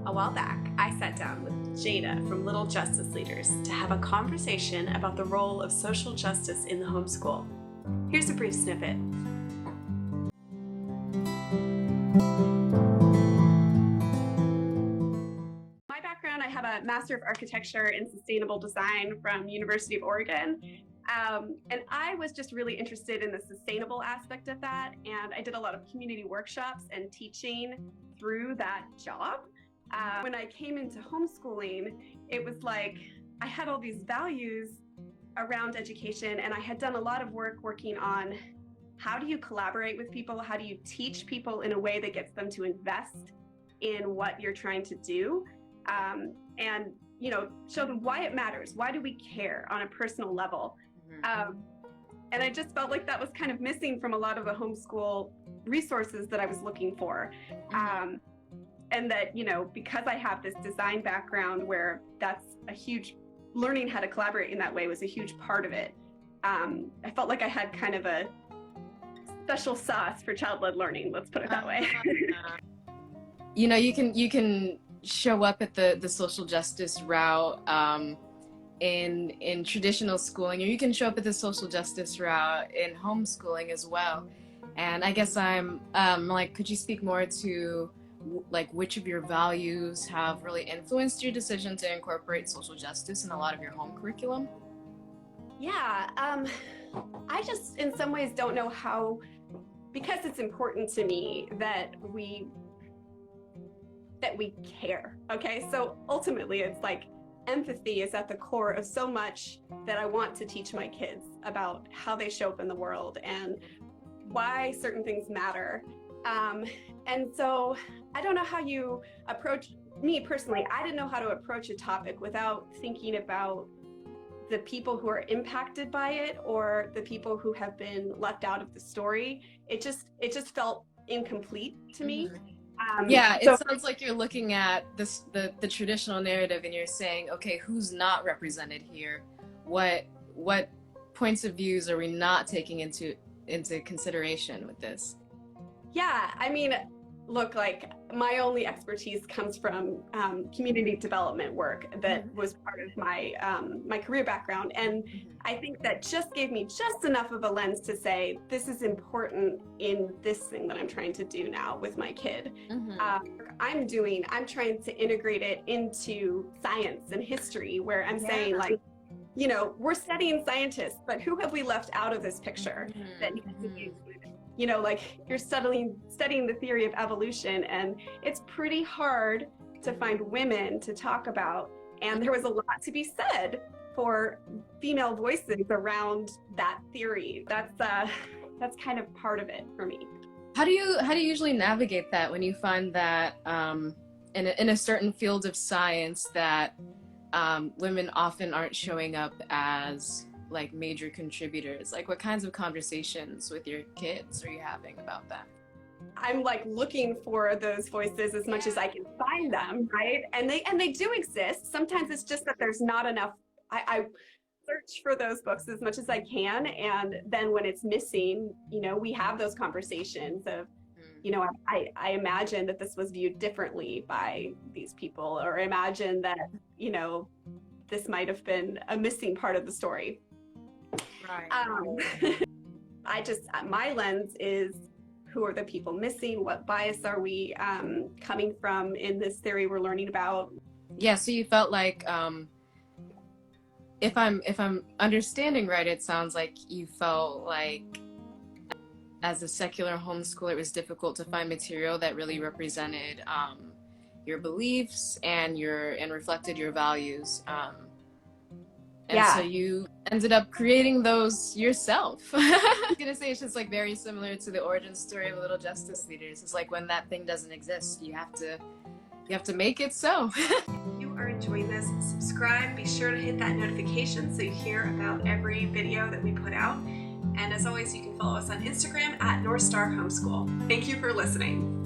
A while back, I sat down with Jada from Little Justice Leaders to have a conversation about the role of social justice in the homeschool. Here's a brief snippet. My background, I have a Master of Architecture in Sustainable Design from University of Oregon. And I was just really interested in the sustainable aspect of that. And I did a lot of community workshops and teaching through that job. When I came into homeschooling, it was like I had all these values around education, and I had done a lot of work working on how do you collaborate with people? How do you teach people in a way that gets them to invest in what you're trying to do? And show them why it matters. Why do we care on a personal level? And I just felt like that was kind of missing from a lot of the homeschool resources that I was looking for. And that, because I have this design background where that's a huge, learning how to collaborate in that way was a huge part of it. I felt like I had kind of a special sauce for child-led learning, let's put it that way. You can show up at the social justice route in traditional schooling, or you can show up at the social justice route in homeschooling as well. And I guess I'm could you speak more to which of your values have really influenced your decision to incorporate social justice in a lot of your home curriculum? Yeah, I just in some ways don't know how, because it's important to me that we care. Okay, so ultimately it's like empathy is at the core of so much that I want to teach my kids about how they show up in the world and why certain things matter. And so I don't know how you approach, me personally, I didn't know how to approach a topic without thinking about the people who are impacted by it or the people who have been left out of the story. It just felt incomplete to me. It sounds like you're looking at the traditional narrative and you're saying, okay, who's not represented here? What points of views are we not taking into consideration with this? Yeah, I mean, look, like my only expertise comes from community development work that was part of my my career background, and I think that just gave me just enough of a lens to say this is important in this thing that I'm trying to do now with my kid. I'm trying to integrate it into science and history, where I'm saying like, we're studying scientists, but who have we left out of this picture that needs to be included? Like you're studying the theory of evolution, and it's pretty hard to find women to talk about. And there was a lot to be said for female voices around that theory. That's kind of part of it for me. How do you usually navigate that when you find that in a certain field of science that women often aren't showing up as like major contributors? Like what kinds of conversations with your kids are you having about that? I'm like looking for those voices as much as I can find them, right? And they do exist. Sometimes it's just that there's not enough. I search for those books as much as I can, and then when it's missing, we have those conversations of, I imagine that this was viewed differently by these people, or imagine that, this might have been a missing part of the story. Right. My lens is, who are the people missing? What bias are we coming from in this theory we're learning about? Yeah, so you felt like, if I'm understanding right, it sounds like you felt like as a secular homeschooler, it was difficult to find material that really represented your beliefs and reflected your values. So you ended up creating those yourself. I was gonna say it's just like very similar to the origin story of Little Justice Leaders. It's like when that thing doesn't exist, you have to make it so. If you are enjoying this, subscribe. Be sure to hit that notification so you hear about every video that we put out. And as always, you can follow us on Instagram at North Star Homeschool. Thank you for listening.